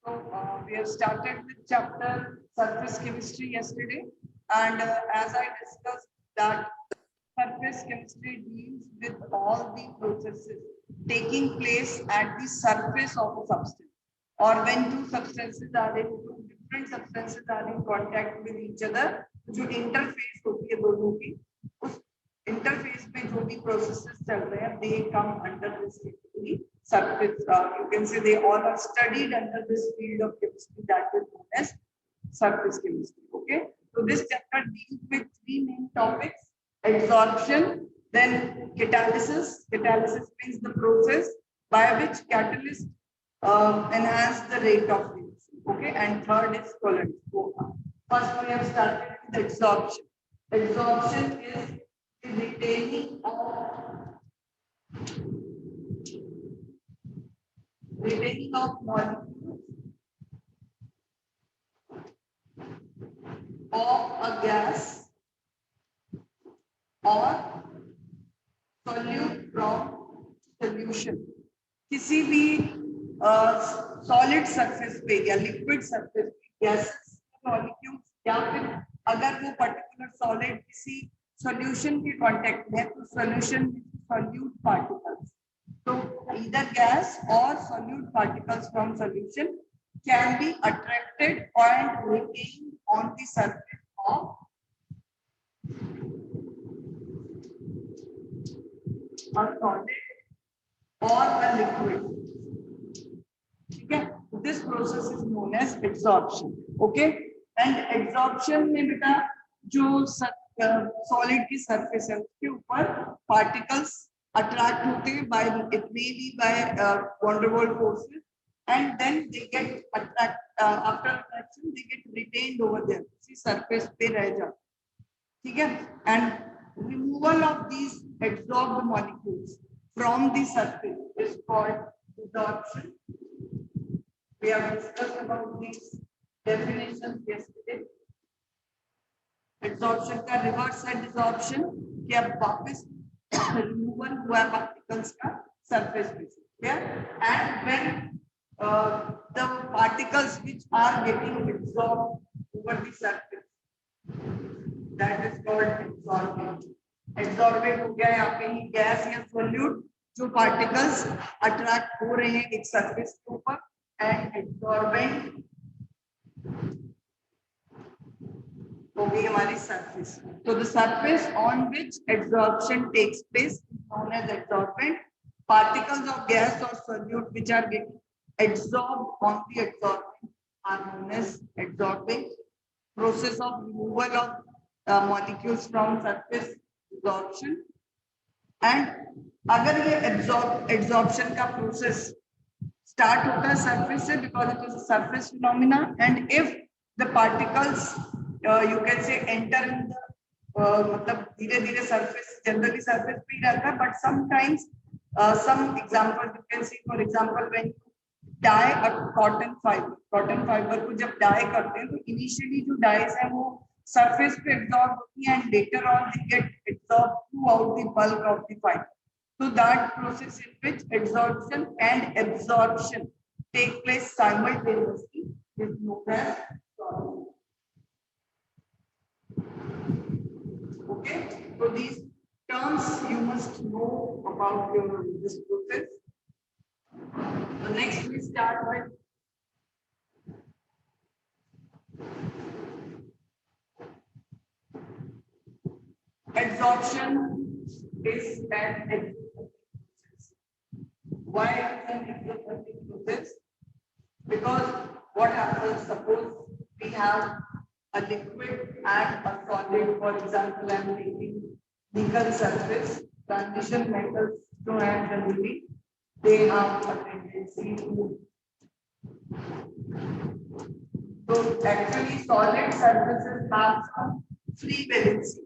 So we have started with chapter surface chemistry yesterday, and as I discussed that surface chemistry deals with all the processes taking place at the surface of a substance, or when two different substances are in contact with each other, जो interface होती है दोनों की, उस interface में जो भी processes चल रहे हैं, they come under this category. Surface, you can say they all are studied under this field of chemistry that is known as surface chemistry. Okay, so this chapter deals with three main topics: adsorption, then catalysis. Catalysis means the process by which catalyst enhance the rate of reaction. Okay, and third is colloid. So first we have started with adsorption. Adsorption is the retaining of molecules of a gas or solute from solution. किसी भी solid surface पे या liquid surface पे gases molecules या फिर अगर वो particular solid किसी सॉल्यूशन के कांटेक्ट में है तो सॉल्यूशन में solute particles, so either gas or solute particles from solution can be attracted and retained on the surface of a solid or a liquid. Okay, this process is known as adsorption. Okay, and adsorption में बेटा जो solid की surface है उसके ऊपर particles attract होते हैं by it may be by van der Waals forces, and then they get after attraction they get retained over there, उसी surface पे रह जाते, ठीक है, and removal of these adsorbed molecules from the surface is called adsorption. We have discussed about these definitions yesterday. Adsorption का reverse है desorption, कि अब वापस removal हुआ particles का surface पे, and when the particles which are getting absorbed over the surface, that is called adsorbent. Adsorbent हो गया यहाँ पे ही गैस या solute जो particles attract हो रहे हैं एक surface के ऊपर, and adsorbent हो गई हमारी surface. So the surface on which adsorption takes place is known as adsorbent. Particles of gas or solute which are getting absorbed on the adsorbent are known as adsorbing. Process of removal of molecules from surface, adsorption. And अगर ये adsorption का process start होता है surface से, because it is a surface phenomena, and if the particles you can say enter in the मतलब धीरे धीरे surface, generally surface पे ही रहता है, but sometimes some example you can see, for example when you dye a cotton fiber को जब dye करते हैं तो initially जो dyes है वो surface पे absorb होती है and later on they get absorbed throughout the bulk of the fiber. So that process in which adsorption and absorption take place simultaneously is known as adsorption. Okay, so these terms you must know about this process. So next we start with adsorption is an process. Why is an exothermic process? Because what happens, suppose we have a liquid and a solid, for example, I am taking nickel surface, transition metals to have generally, they have a tendency to. So actually solid surfaces have some free valency.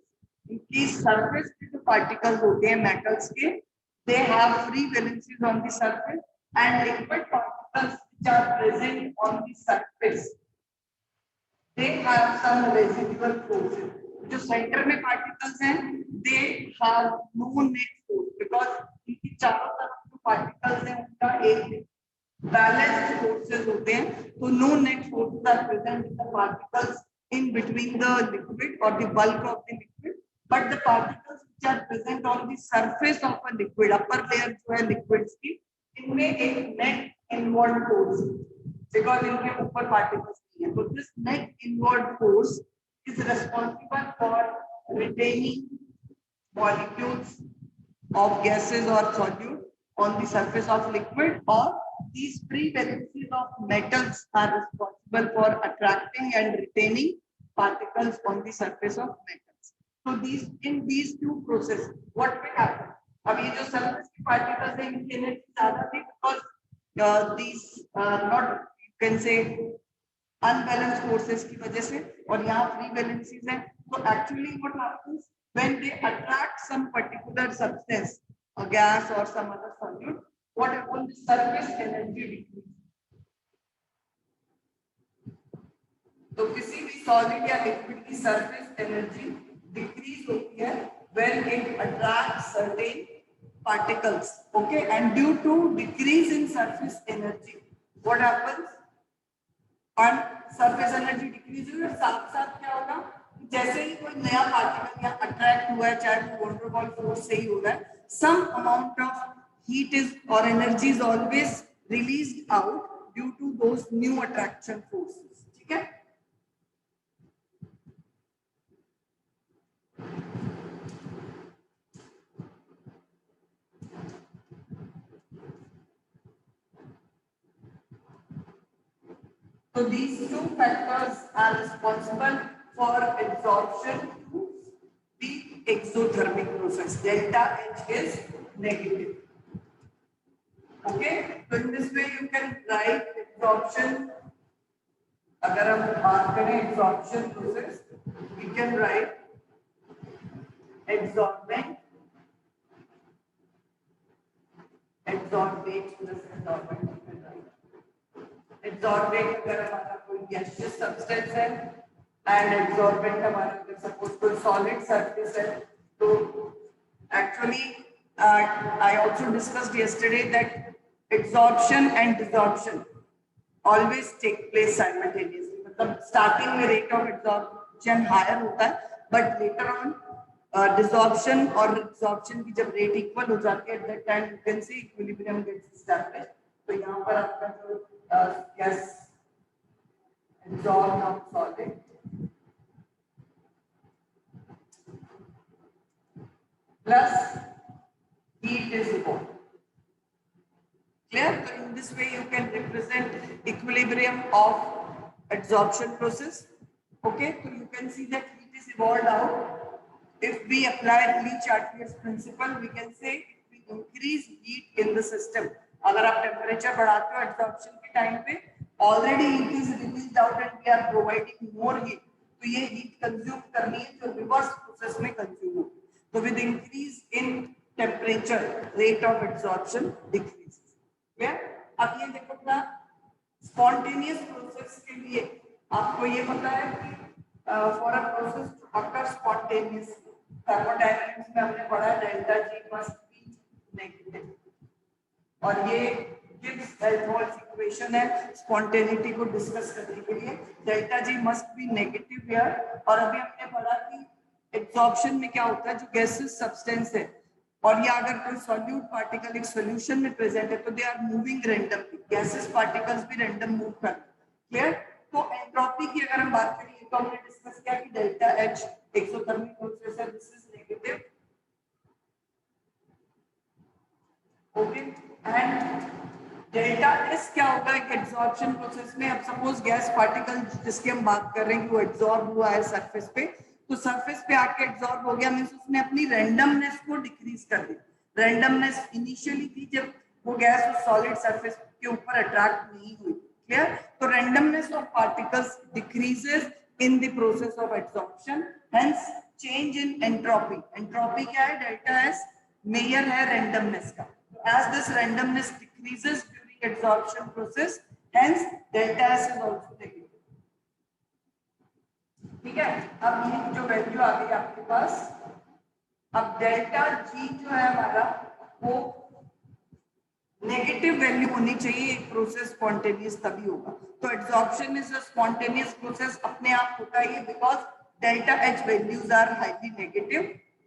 इनकी surface पे जो particles होते हैं metals के, they have free valencies on the surface, and liquid particles which are present on the surface, they have some residual forces. जो center में particles हैं, they have no net force because इनकी चारों तरफ जो particles हैं उनका एक बैलेंस्ड फोर्सेस होते हैं, तो no net forces are present in the particles in between the liquid or the bulk of the liquid, but the particles which are present on the surface of a liquid, upper layer जो है liquids की, इनमें एक net inward force, because इनके ऊपर particles नहीं है, तो this net inward force is responsible for retaining molecules of gases or solute on the surface of liquid, or these free valencies of metals are responsible for attracting and retaining particles on the surface of metals. So these two processes, what will happen? अब ये जो surface की particles है इनकी energy ज़्यादा थी because these not you can say unbalanced forces की वजह से, और यहाँ free valencies है, तो actually what happens when they attract some particular substance, a gas or some other solute, what happens? The surface energy decreases. तो किसी भी सॉलिड या लिक्विड की सरफेस एनर्जी डिक्रीज होती है when it attracts certain particles, okay, and due to decrease in surface energy what happens? और surface energy decrease हुई और साथ साथ क्या होगा, जैसे ही कोई नया पार्टिकल या अट्रैक्ट हुआ है, चाहे वो वॉन डेर वाल्स फोर्स से ही हो रहा है, some amount of heat is और energy is always released out due to those new attraction forces, ठीक है। So these two factors are responsible for absorption to the exothermic process. Delta H is negative. Okay, so in this way you can write absorption. अगर हम बात करें absorption process, we can write absorbent, absorbate plus absorbent. Absorbate अगर हमारा कोई gaseous substance है and absorbent हमारा अगर suppose कोई solid surface है, तो actually I also discussed yesterday that absorption and desorption always take place simultaneously. मतलब starting में rate of absorption higher होता है, but later on desorption और absorption की जब rate equal हो जाती है, at that time you can see equilibrium gets established. तो यहाँ पर आपका जो gas absorbed of solid plus heat is evolved. Clear? So in this way you can represent equilibrium of adsorption process. Okay, so you can see that heat is evolved out. If we apply Lee-Chatterjee's principle, we can say if we increase heat in the system, अगर आप temperature बढ़ाते हो adsorption के time पे, already heat is released out and we are providing more heat, तो ये heat consume करनी है जो reverse process में consume हो. So with increase in temperature, rate of adsorption decreases. अब ये देखो ना, स्पॉन्टेनियस प्रोसेस के लिए आपको ये पता है कि for a process to occur spontaneously, thermodynamics में हमने पढ़ा है delta G must be negative, और ये गिब्स हेल्महोल्ट्ज इक्वेशन है स्पॉन्टेनिटी को डिस्कस करने के लिए, delta G must be negative here. और अभी हमने पढ़ा कि एब्जॉर्प्शन में क्या होता है, जो गैसेस सब्सटेंस है और या अगर कोई सॉल्यूट पार्टिकल एक सॉल्यूशन में प्रेजेंट है तो they are moving randomly, gases particles भी रैंडम मूव कर, क्लियर। तो एंट्रोपी की अगर हम बात करें तो हमने डिस्कस किया कि डेल्टा एच एक्सोथर्मिक प्रोसेस है, this is negative, okay, and delta S क्या होगा एक एब्जॉर्प्शन प्रोसेस में। अब सपोज गैस पार्टिकल जिसकी हम बात कर रहे हैं कि वो एब्जॉर्ब हुआ है सरफेस पे, तो सरफेस पे आके एब्जॉर्ब हो गया, मींस उसने अपनी रैंडमनेस को डिक्रीज कर दी। रैंडमनेस इनिशियली थी जब वो गैस उस सॉलिड सरफेस के ऊपर अट्रैक्ट नहीं हुई, क्लियर। तो randomness of particles decreases in the process of absorption, hence change in entropy. Entropy क्या है, डेल्टा एस मेजर है रैंडमनेस का। As this randomness decreases during adsorption process, hence delta S is also negative. ठीक है, अब ये जो value आ गई आपके पास, अब डेल्टा G जो है हमारा वो नेगेटिव वैल्यू होनी चाहिए, एक प्रोसेस स्पॉन्टेनियस तभी होगा। तो adsorption is a spontaneous process अपने आप होता है because delta H values are highly negative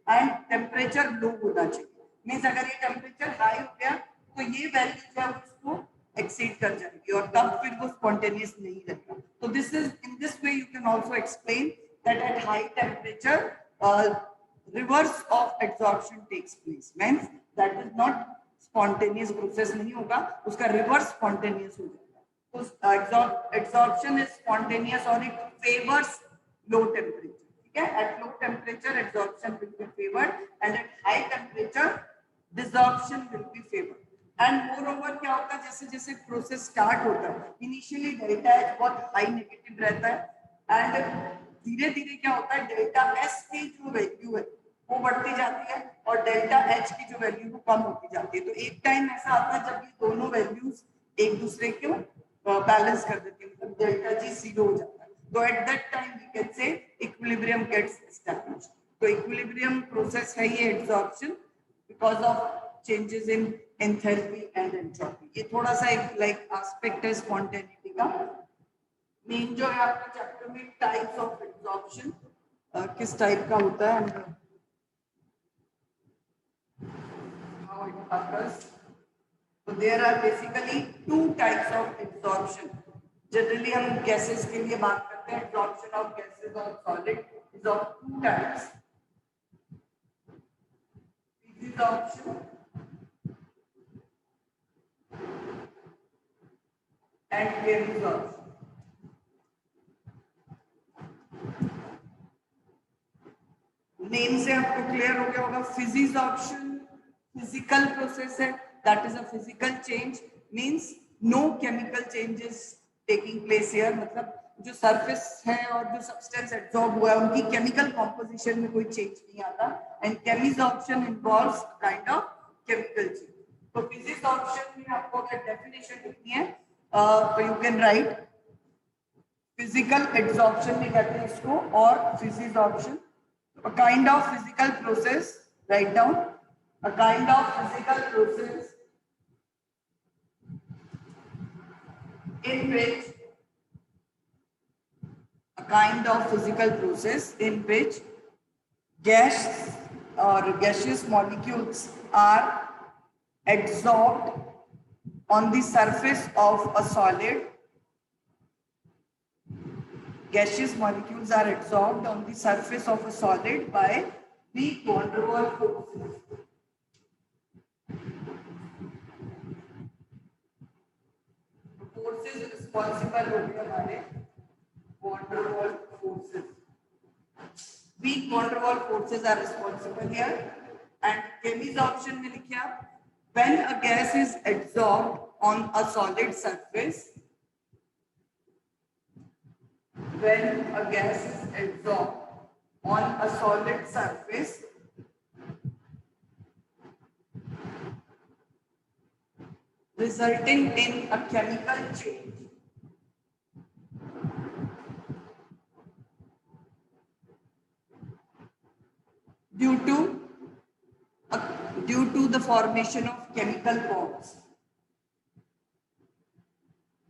and temperature low होना चाहिए। मीन्स अगर ये टेम्परेचर हाई हो गया तो ये वैल्यू जो है उसको एक्सीड कर जाएगी और तब फिर वो स्पॉन्टेनियस नहीं रहेगा। तो this is in this way you can also explain that at high temperature reverse of absorption takes place, means that is not spontaneous process नहीं होगा, उसका reverse spontaneous हो जाएगा। तो absorption is spontaneous और it favors low temperature, ठीक है। at low temperature absorption will be favored and at high temperature desorption will be favored। and moreover क्या होता है, जैसे जैसे प्रोसेस स्टार्ट होता है इनिशियली डेल्टा एच बहुत हाई नेगेटिव रहता है एंड धीरे धीरे क्या होता है डेल्टा एस की जो वैल्यू है वो बढ़ती जाती है और डेल्टा एच की जो वैल्यू वो कम होती जाती है। तो एक टाइम ऐसा आता है जब ये दोनों वैल्यूज एक दूसरे को बैलेंस कर देती है, मतलब डेल्टा जी जीरो हो जाता है। तो at that time we can say equilibrium gets established. तो इक्विलिब्रियम प्रोसेस है ये adsorption because of changes in enthalpy and entropy. ये थोड़ा सा एक लाइक एस्पेक्ट है स्पॉन्टेनिटी का। मेन जो है आपका चैप्टर में टाइप्स ऑफ एब्जॉर्प्शन किस टाइप का होता है एंड हाउ इट occurs। तो there are basically two types of absorption. Generally हम गैसेस के लिए बात करते हैं, एब्जॉर्प्शन ऑफ गैसेस और solid is of two types, absorption and absorption. Name से आपको क्लियर हो गया होगा। फिजिसॉर्प्शन फिजिकल प्रोसेस है, that is a physical change, means no chemical changes taking place here. मतलब जो सरफेस है और जो सब्सटेंस एब्जॉर्ब हुआ है उनकी केमिकल कॉम्पोजिशन में कोई चेंज नहीं आता। And chemisorption involves kind of chemical change. तो फिजिसॉर्प्शन में आपको अगर डेफिनेशन लिखनी है तो you can write physical absorption भी कहते हैं इसको और फिजिसॉर्प्शन। A kind of physical process, write down, a kind of physical process in which gas or gaseous molecules are adsorbed on the surface of a solid. Gaseous molecules are adsorbed on the surface of a solid by weak van der Waals forces. Forces responsible होंगे हमारे van der Waals forces. Weak van der Waals forces are responsible here. And chemisoption में लिखिए आप, when a gas is adsorbed on a solid surface, when a gas is absorbed on a solid surface, resulting in a chemical change due to the formation of chemical bonds।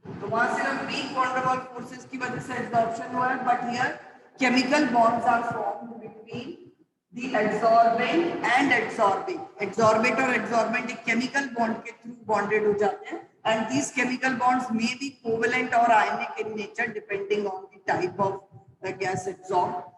तो वहां सिर्फ weak van der Waals forces की वजह से absorption हुआ है, but here chemical bonds are formed between the absorbing and absorbing. Absorbate और absorbent एक केमिकल बॉन्ड के थ्रू बॉन्डेड हो जाते हैं and these chemical bonds may be covalent और ionic in nature depending on the type of gas absorb.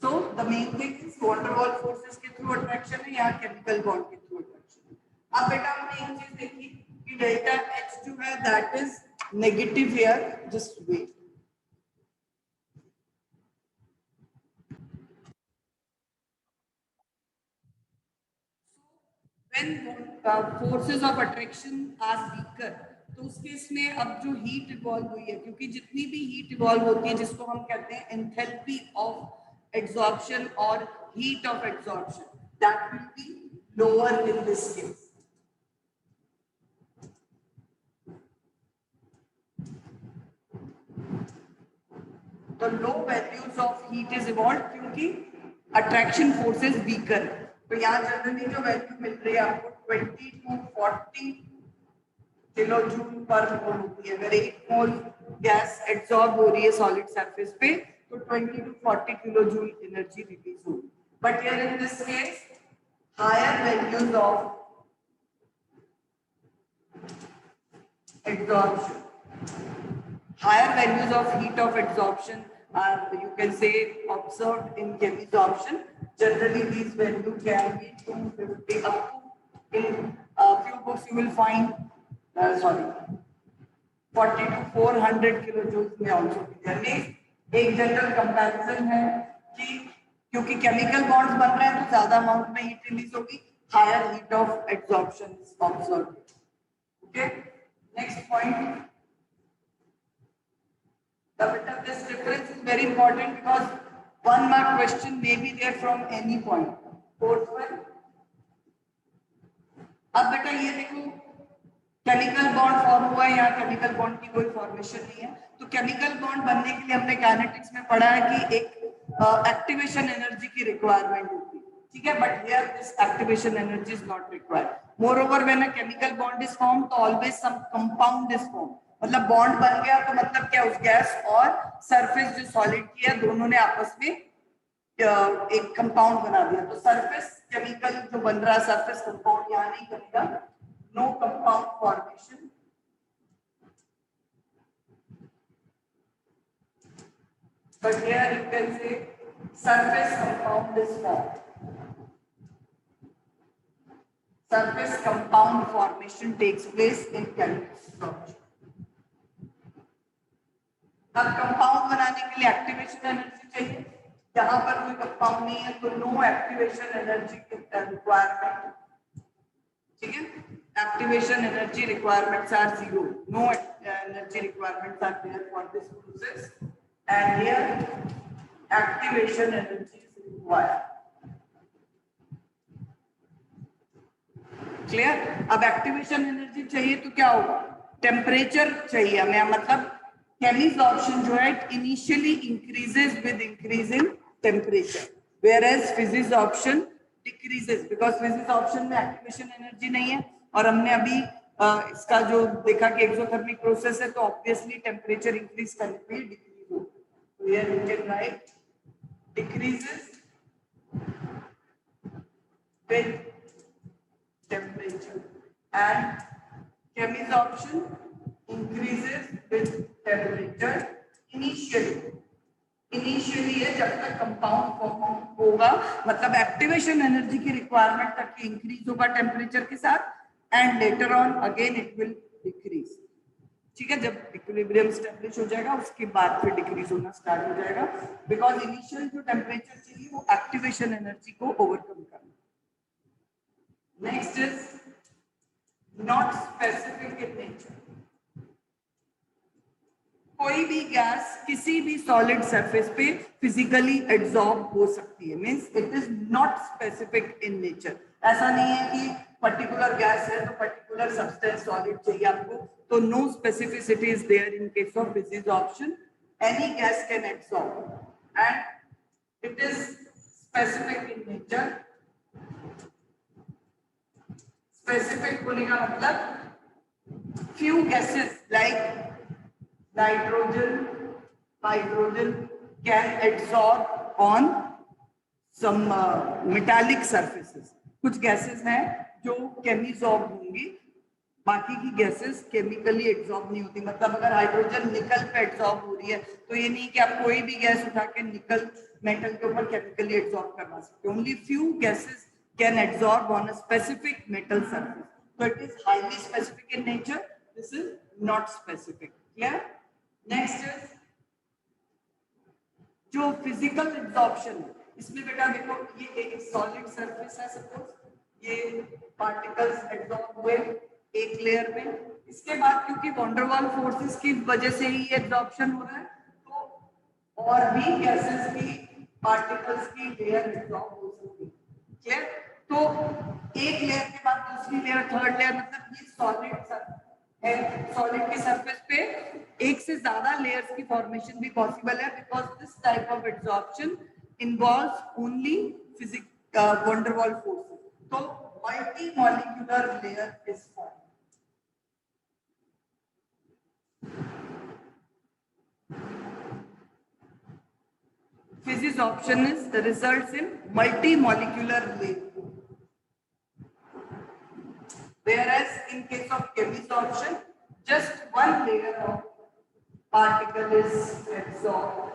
So the main thing is van der Waals forces के through attraction है या chemical bond के through attraction है। अब बेटा हमने एक चीज देखी कि डेल्टा H जो है that is negative here, just wait. When forces of attraction are weaker, तो उस केस में अब जो हीट इवॉल्व हुई है, क्योंकि जितनी भी हीट इवॉल्व होती है जिसको हम कहते हैं एंथैल्पी ऑफ एब्जॉर्प्शन और heat of absorption, that will be lower in this case. तो low values of heat is evolve क्योंकि अट्रैक्शन फोर्सेस वीकर है। तो यहाँ जनरली जो वैल्यू मिल रही है आपको 20 to 40 किलो जूल पर मोल होती है। अगर 1 मोल गैस एब्जॉर्ब हो रही है सॉलिड सरफेस पे तो 20 to 40 kilo joule energy release होगी। But here in this case higher values of absorption, higher values of heat of absorption are, you can say, observed in chemisorption. Generally these values can be 250 up to, in a few books you will find 40 to 400 kilojoules में also be there. Means एक general comparison है कि क्योंकि chemical bonds बन रहे हैं तो ज्यादा अमाउंट में हीट रिलीज होगी, higher heat of absorption is observed. Okay, next point. This difference is very important because 1 mark question may be there from any point. Fourth one. अब बेटा ये देखो केमिकल बॉन्ड फॉर्म हुआ है, यहाँ chemical bond की कोई फॉर्मेशन नहीं है, तो केमिकल बॉन्ड बनने के लिए हमने काइनेटिक्स में पढ़ा है कि एक एक्टिवेशन एनर्जी की रिक्वायरमेंट होती है, ठीक है, but here this activation energy is not required. Moreover when a chemical bond is form तो always some compound is form, मतलब बॉन्ड बन गया तो मतलब क्या, उस गैस और सरफेस जो सॉलिड की है दोनों ने आपस में एक कंपाउंड बना दिया, तो सरफेस केमिकल जो बन रहा है सरफेस कंपाउंड यहाँ नहीं बनेगा, no compound formation. But here you can say surface compound is formed. Surface compound formation takes place in chemical. अब कंपाउंड बनाने के लिए एक्टिवेशन एनर्जी चाहिए, जहां पर कोई कंपाउंड नहीं है तो नो एक्टिवेशन एनर्जी रिक्वायरमेंट, ठीक है, activation energy requirements are zero, no energy requirements are there for this process and here activation energy is required. Clear? अब एक्टिवेशन एनर्जी चाहिए तो क्या होगा, टेम्परेचर चाहिए हमें, मतलब chemisorption जो है initially increases with increase in temperature, whereas physisorption decreases because physisorption में एक्टिवेशन एनर्जी नहीं है, और हमने अभी इसका जो देखा कि एक्सोथर्मिक प्रोसेस है तो ऑब्वियसली टेम्परेचर इंक्रीज करने पे डिक्रीज होगा, तो here you can right decreases with temperature and chemisorption increases with temperature initially है जब तक कंपाउंड फॉर्म होगा, मतलब एक्टिवेशन एनर्जी की रिक्वायरमेंट तक की इंक्रीज होगा टेम्परेचर के साथ and later on again it will decrease, ठीक है, जब इक्विलिब्रियम स्टैब्लिश हो जाएगा उसके बाद फिर डिक्रीज होना स्टार्ट हो जाएगा, बिकॉज इनिशियल जो टेम्परेचर चाहिए वो एक्टिवेशन एनर्जी को ओवरकम करना। Next is not specific in nature, कोई भी गैस किसी भी सॉलिड सरफेस पे फिजिकली एब्जॉर्ब हो सकती है, means it is not specific in nature. ऐसा नहीं है कि पर्टिकुलर गैस है तो पर्टिकुलर सब्सटेंस सॉलिड चाहिए आपको, तो no specificity is there in case of physisorption, any gas can absorb and it is specific in nature. Specific होने का मतलब few gases like nitrogen, hydrogen can absorb on some metallic surfaces. कुछ gases हैं जो केमिसॉर्ब होंगी, बाकी की gases chemically absorb नहीं होती, मतलब अगर हाइड्रोजन निकल पे एब्जॉर्ब हो रही है तो ये नहीं कि आप कोई भी गैस उठा के निकल मेटल के ऊपर केमिकली एब्जॉर्ब करवा सकते, only few gases can absorb on a specific metal surface, so it is highly specific in nature, this is not specific, clear? Next is जो फिजिकल एब्जॉर्प्शन है, इसमें बेटा देखो ये एक सॉलिड सरफेस है, सपोज ये पार्टिकल्स एब्जॉर्ब हुए एक लेयर में, इसके बाद क्योंकि वंडरवॉल फोर्सेस की वजह से ही एब्जॉर्प्शन हो रहा है तो और भी गैसेस की पार्टिकल्स की लेयर एब्जॉर्ब हो सकती है, क्लियर? तो एक लेयर के बाद दूसरी लेयर, थर्ड लेयर, मतलब ये सॉलिड के सरफेस पे एक से ज्यादा लेयर्स की फॉर्मेशन भी पॉसिबल है, because this type of absorption involves only van der Waals forces, तो multi molecular layer is form. Physis option is results in multi-molecular layer. Whereas in case of chemis option, just one layer of particle is absorbed.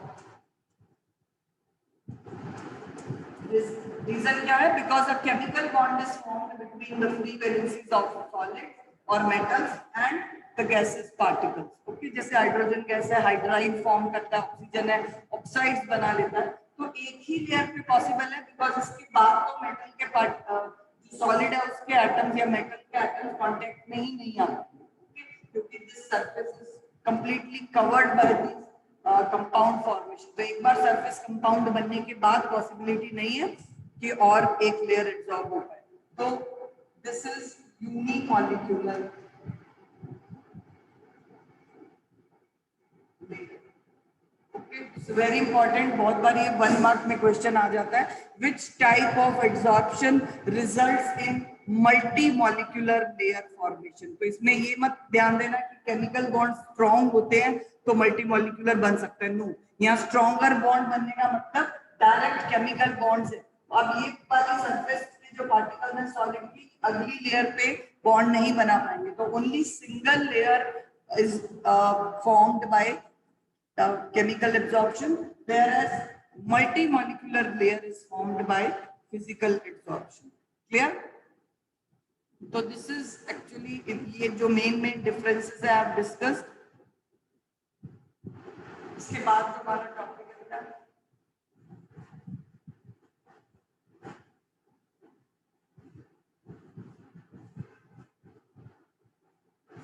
This reason क्या है? Because a chemical bond is formed between the free valencies of solids or metals and the gaseous particles. Okay, जैसे hydrogen gas है, hydride form करता है, oxygen है, oxides बना लेता है, तो एक ही लेयर पे पॉसिबल है, बिकॉज इसके बाद तो मेटल के पार्ट जो सॉलिड है उसके एटम्स या मेटल के एटम्स कांटेक्ट में ही नहीं आते, क्योंकि this surface is completely covered by this compound formation. तो एक बार सरफेस कंपाउंड बनने के बाद पॉसिबिलिटी नहीं है कि और एक लेयर एब्जॉर्ब हो पाए. तो this is unimolecular. Very important, बहुत बार ये 1 मार्क में क्वेश्चन आ जाता है. Which type of absorption results in multi molecular layer formation. तो इसमें ये मत ध्यान देना कि केमिकल बॉन्ड स्ट्रॉन्ग होते हैं तो मल्टी मॉलिक्यूलर बन सकते हैं. नो, यहाँ स्ट्रॉन्गर बॉन्ड बनने का मतलब डायरेक्ट केमिकल बॉन्ड्स है. अब ये वाली सरफेस पे जो पार्टिकल है सॉलिड की, अगली लेयर पे बॉन्ड नहीं बना पाएंगे. तो only single layer is formed by chemical absorption, whereas multi-molecular layer is formed by physical absorption. Clear? So this is actually ये जो main differences है आप discussed. इसके बाद जो हमारा टॉपिक है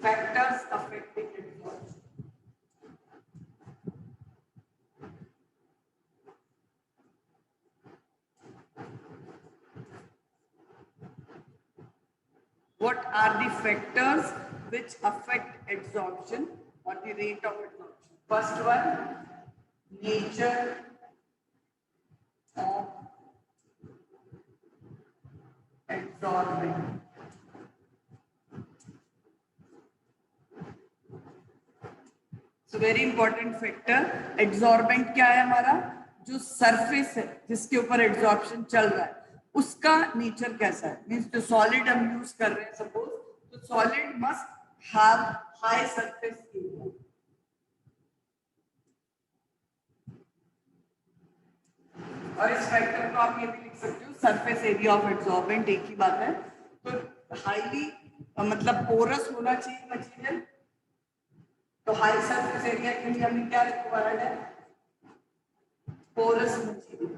factors affecting absorption. What are the factors which affect absorption or the rate of absorption? First one, nature of absorbing. So very important factor. Absorbent क्या है हमारा? जो surface है जिसके ऊपर absorption चल रहा है उसका नेचर कैसा है. मींस जो सॉलिड हम यूज कर रहे हैं सपोज, तो solid must have high surface area. और इस फैक्टर को आप ये भी लिख सकते हो सरफेस एरिया ऑफ एब्जॉर्बेंट, एक ही बात है. तो हाईली मतलब पोरस होना चाहिए मटेरियल. तो हाई सरफेस एरिया के लिए हमें क्या रिक्वायर्ड है? Porous material.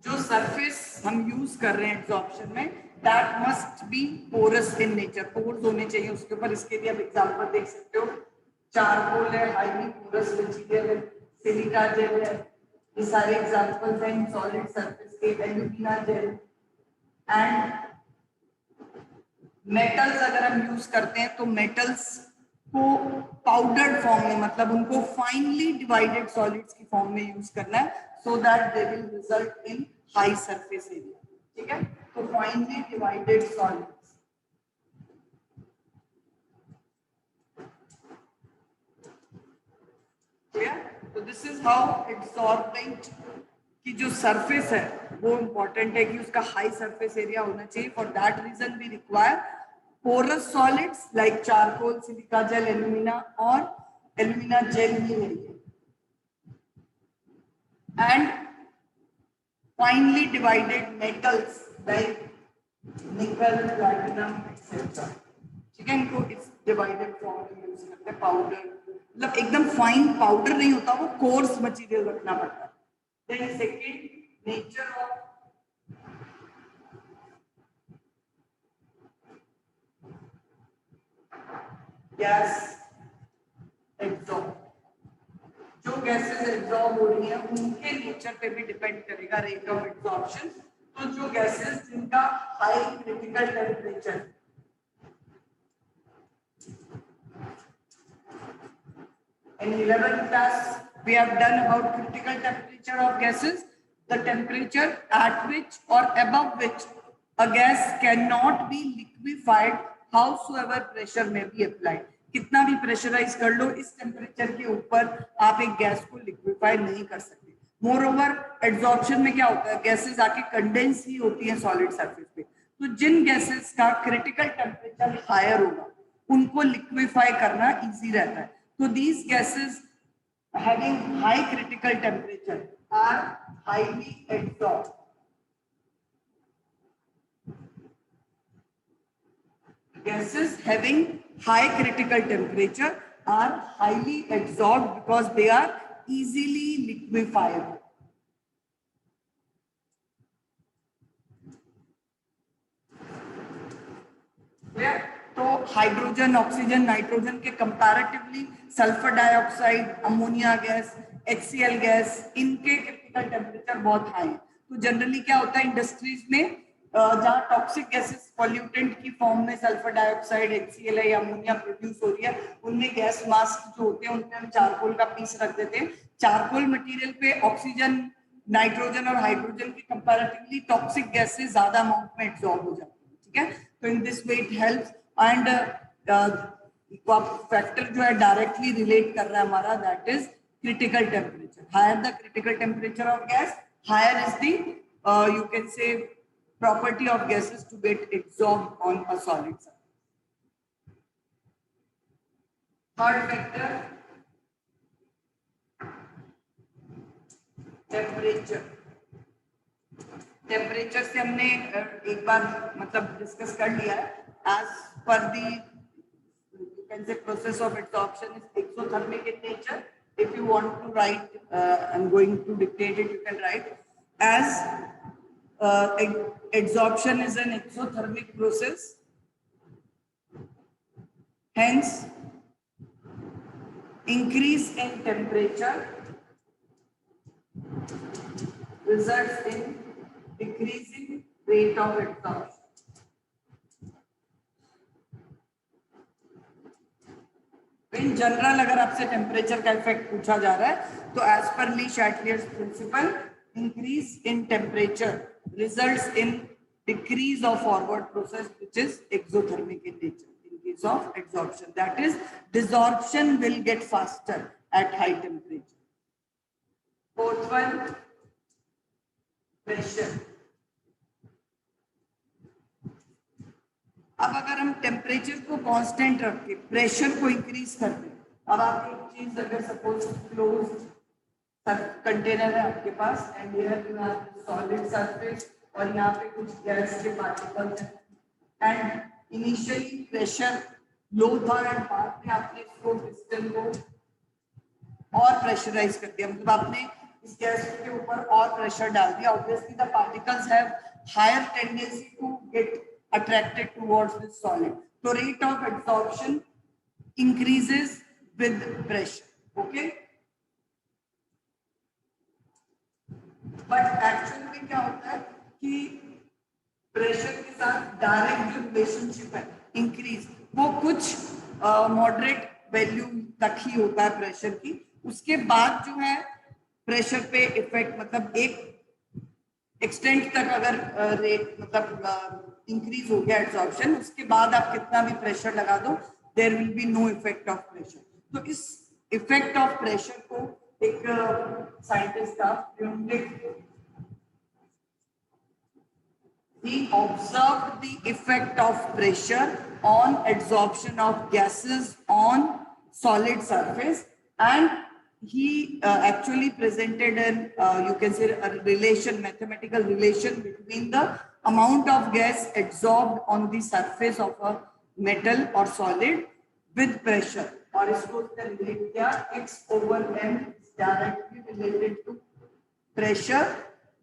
जो सरफेस हम यूज कर रहे हैं एब्जॉर्प्शन में, that must be porous in nature. Pores होने चाहिए उसके ऊपर. इसके लिए आप एग्जांपल देख सकते हो. चारकोल है, हाईली पोरस मटेरियल है. सिलिका जेल है, ये सारे एग्जांपल्स हैं इन सॉलिड सरफेस के. एल्यूमिना जेल एंड मेटल्स अगर हम यूज करते हैं तो मेटल्स को पाउडर्ड फॉर्म में, मतलब उनको फाइनली डिवाइडेड सॉलिड्स की फॉर्म में यूज करना है, so that they will result in high surface area. ठीक है, तो फाइनली डिवाइडेड सॉलिड्स. क्लियर? तो दिस इज हाउ एब्सॉर्बेंट की जो सरफेस है वो इंपॉर्टेंट है कि उसका हाई सरफेस एरिया होना चाहिए. For that reason we require porous solids like charcoal, silica gel, alumina or alumina gel ही है ये. And finely divided metals like nickel, platinum, etc. ठीक है, इनको इस डिवाइडेड फॉर्म में यूज करते हैं. पाउडर मतलब एकदम फाइन पाउडर नहीं होता, वो कोर्स मटेरियल रखना पड़ता है. Then second, nature of gas absorb. जो गैसेस एब्जॉर्ब हो रही है उनके नेचर पे भी डिपेंड करेगा रेट ऑफ एब्जॉर्प्शन. तो जो गैसेस जिनका high critical temperature, in 11th class we have done about critical temperature of gases, the temperature at which or above which a gas cannot be liquefied howsoever pressure may be applied. कितना भी pressurise कर लो, इस temperature के ऊपर आप एक gas को liquefy नहीं कर सकते। मोर ओवर एड्सॉर्प्शन में क्या होता है, गैसेस आके कंडेंस ही होती है सॉलिड सरफेस पे, तो जिन गैसेस का क्रिटिकल टेम्परेचर हायर होगा उनको लिक्विफाई करना इजी रहता है। तो these gases having high critical temperature are highly adsorbed. Gases having high critical temperature are highly adsorbed because they are easily liquefiable. तो हाइड्रोजन, ऑक्सीजन, नाइट्रोजन के comparatively sulphur dioxide, ammonia gas, HCl gas, इनके critical temperature बहुत high है। तो generally क्या होता है industries में, जहाँ टॉक्सिक गैसेस पॉल्यूटेंट की फॉर्म में सल्फर डाइऑक्साइड, HCl है या अमोनिया प्रोड्यूस हो रही है, उनमें गैस मास्क जो होते हैं उनमें हम चारकोल का पीस रख देते हैं। चारकोल मटेरियल पे ऑक्सीजन, नाइट्रोजन और हाइड्रोजन की कंपैरेटिवली टॉक्सिक गैसेस ज्यादा अमाउंट में एब्जॉर्ब हो जाती है। ठीक है, तो in this way it helps and factor जो है डायरेक्टली रिलेट कर रहा है हमारा, that is critical temperature. Higher the critical temperature of gas, higher is the you can say property of gases to get absorbed on a solid surface. Third factor, temperature. Temperature से हमने एक बार मतलब discuss कर लिया है। As per the you can say process of absorption is exothermic in nature. If you want to write, I'm going to dictate it, you can write as adsorption is an exothermic process, hence increase in temperature results in decreasing rate of absorption. In general अगर आपसे temperature का effect पूछा जा रहा है तो as per Le Chatelier's principle, increase in temperature results in decrease of forward process which is exothermic in nature. In case of adsorption, that is desorption will get faster at high temperature. Fourth one, pressure. अब अगर हम temperature को constant रख के pressure को increase कर दें, अब आप एक चीज अगर सपोज क्लोज्ड कंटेनर है आपके पास and here you have solid surface और यहाँ पे कुछ गैस के पार्टिकल्स हैं एंड इनिशियली प्रेशर लो था एंड बाद में आपने इसको पिस्टन को और प्रेशराइज कर दिया, मतलब आपने इस गैस के ऊपर और प्रेशर डाल दिया। Obviously the particles have higher tendency to get attracted towards this solid, तो rate of absorption increases with pressure. Okay, but actual में क्या होता है कि प्रेशर के साथ डायरेक्ट जो रिलेशनशिप है इंक्रीज, वो कुछ मॉडरेट वैल्यू तक ही होता है प्रेशर की, उसके बाद जो है प्रेशर पे इफेक्ट, मतलब एक एक्सटेंट तक अगर रेट मतलब इंक्रीज हो गया एब्जॉर्प्शन, उसके बाद आप कितना भी प्रेशर लगा दो there will be no effect of pressure. तो इस इफेक्ट ऑफ प्रेशर को एक साइंटिस्ट था he observed the effect of pressure on adsorption of gases on solid surface and he actually presented an you can say a relation, mathematical relation between the amount of gas adsorbed on the surface of a metal or solid with pressure, और इसको उसने relate किया x over m directly related to pressure।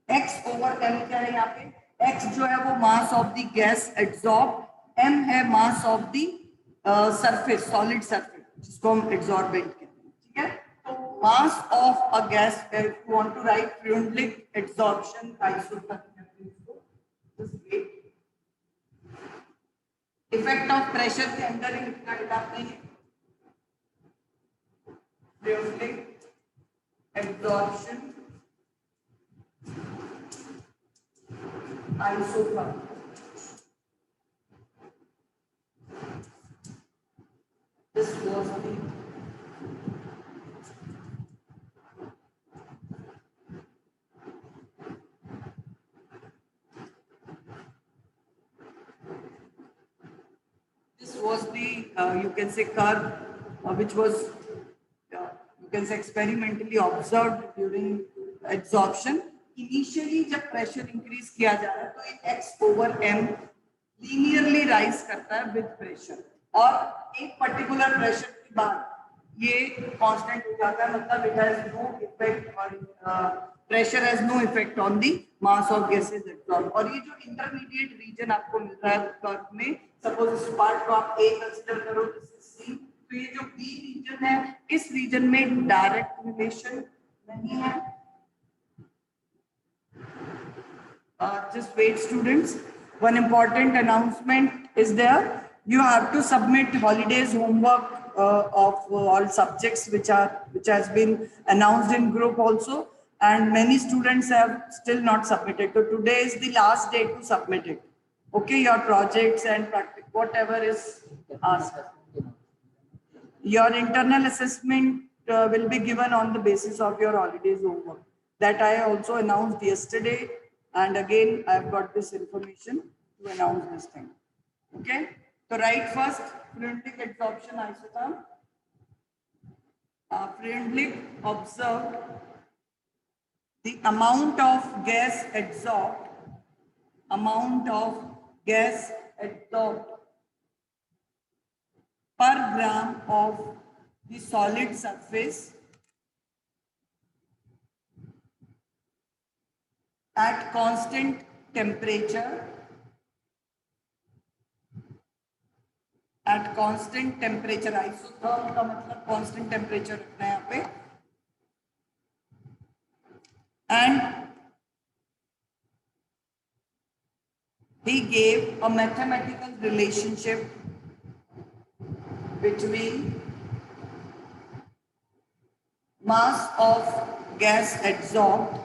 x over m क्या है यहाँ पे, x जो है वो mass of the gas adsorb, m है mass of the surface, solid surface जिसको हम एड्सॉर्बेंट कहते हैं। ठीक है, तो mass of a gas, if you want to write fluid adsorption effect of pressure के अंदर ही लिखना है आपने, fluid absorption isotherm। This was the this was the you can say curve which was you can say experimentally observed during absorption. Initially जब pressure increase किया जा रहा है तो ये x over m linearly rise करता है with pressure और एक particular pressure के बाद ये constant हो जाता है मतलब it has no effect on pressure has no effect on the mass of gases absorbed और ये जो intermediate region आपको मिल रहा है curve में suppose इस part को आप A consider करो this is C तो ये जो B region है इस region में direct relation नहीं है. Just wait students, one important announcement is there. You have to submit holidays homework of all subjects which has been announced in group also, and many students have still not submitted. So today is the last day to submit it. Okay, your projects and practice, whatever is asked. Your internal assessment will be given on the basis of your holidays homework. That I also announced yesterday. And again, I've got this information to announce this thing. Okay. So write first Freundlich absorption isotherm. Freundlich observed the amount of gas absorbed per gram of the solid surface at constant temperature isotherm का मतलब constant temperature रखना है यहाँ पे and he gave a mathematical relationship between mass of gas absorbed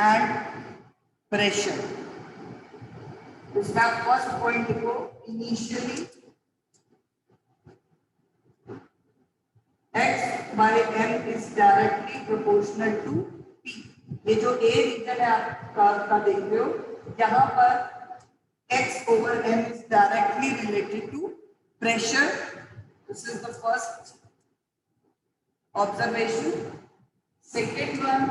and pressure. इसका first point देखो initially x by m is directly proportional to p. ये जो A region है आप का देख रहे हो यहाँ पर x over m is directly related to pressure. This is the first observation. Second one,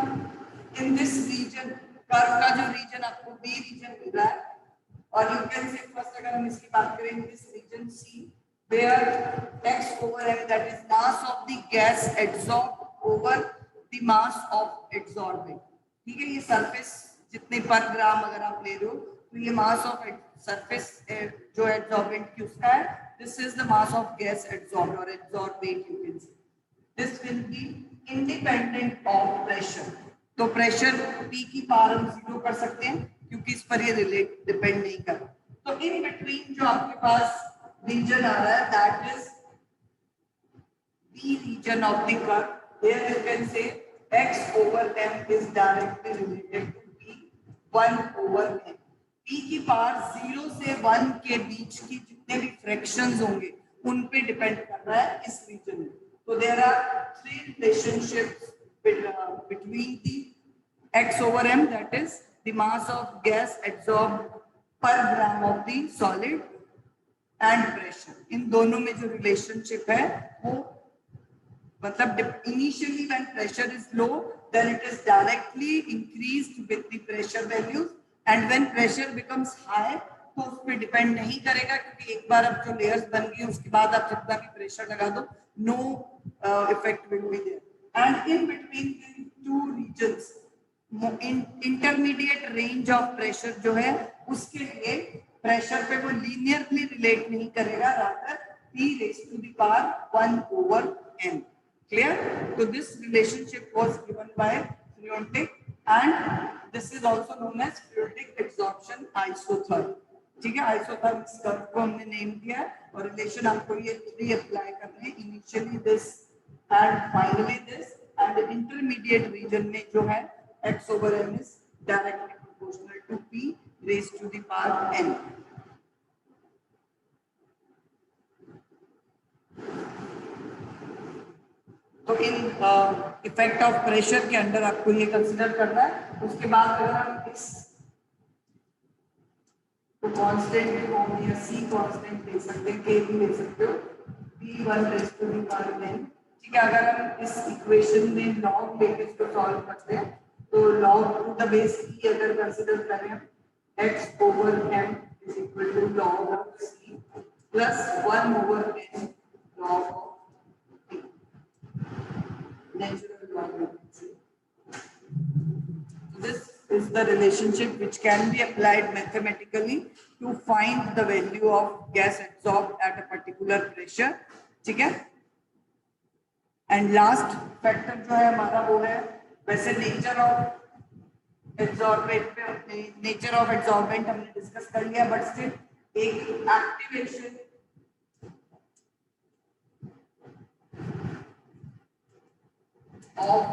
in this region curve का जो रीजन आपको B रीजन मिल रहा है और you can say first अगर हम इसकी बात करें this region C where x over m that is mass of the gas adsorbed over the mass of absorbing. ठीक है, ये सरफेस जितने पर ग्राम अगर आप ले रहे हो तो ये मास ऑफ सरफेस जो एब्जॉर्बेंट की उसका है this is the mass of gas absorbed और absorbent you can say this will be independent of pressure. तो प्रेशर P की पावर हम 0 कर सकते हैं क्योंकि इस पर ये रिलेट डिपेंड नहीं कर. तो इन बिटवीन जो आपके पास रीजन आ रहा है that is B region of the curve. Here you can say x over m is directly related to P 1 over m. P की पावर 0 से 1 के बीच की जितने भी फ्रैक्शंस होंगे उन पे डिपेंड कर रहा है इस रीजन में. तो there are 3 relationships between the x over m that is the mass of gas absorbed per gram of the solid and pressure. इन दोनों में जो relationship है वो मतलब initially when pressure is low then it is directly increased with the pressure values and when pressure becomes high तो उस पर depend नहीं करेगा क्योंकि एक बार अब जो लेयर्स बन गई उसके बाद आप जितना भी प्रेशर लगा दो no effect will be there. And in between the two regions, intermediate range of pressure जो है उसके लिए pressure पे वो linearly relate नहीं करेगा rather P raised to the power 1 over m. Clear? So this relationship was given by Freundlich and this is also known as Freundlich absorption isotherm. ठीक है, isotherm कर्व को हमने नेम दिया और रिलेशन आपको ये 3 अप्लाई करने हैं initially this and finally this and the intermediate region में जो है x over m is directly proportional to P raised to the power n. तो इन इफेक्ट ऑफ प्रेशर के अंडर आपको ये कंसिडर करना है। उसके बाद अगर हम इस तो कांस्टेंट फॉर्म या सी कांस्टेंट ले सकते हैं, के भी ले सकते हो, p1 raise to the power 9। ठीक है, अगर हम इस इक्वेशन में लॉग लेके इसको सॉल्व करते हैं तो log to the base e अगर कंसीडर करें हम x over m is equal to log of c plus 1 over n log of t, natural log of c। This is the relationship which can be applied mathematically to find the value of gas absorbed at a particular pressure। ठीक है, and last factor जो है हमारा वो है, वैसे nature of absorbent हमने discuss कर लिया, बट स्टिल एक एक्टिवेशन of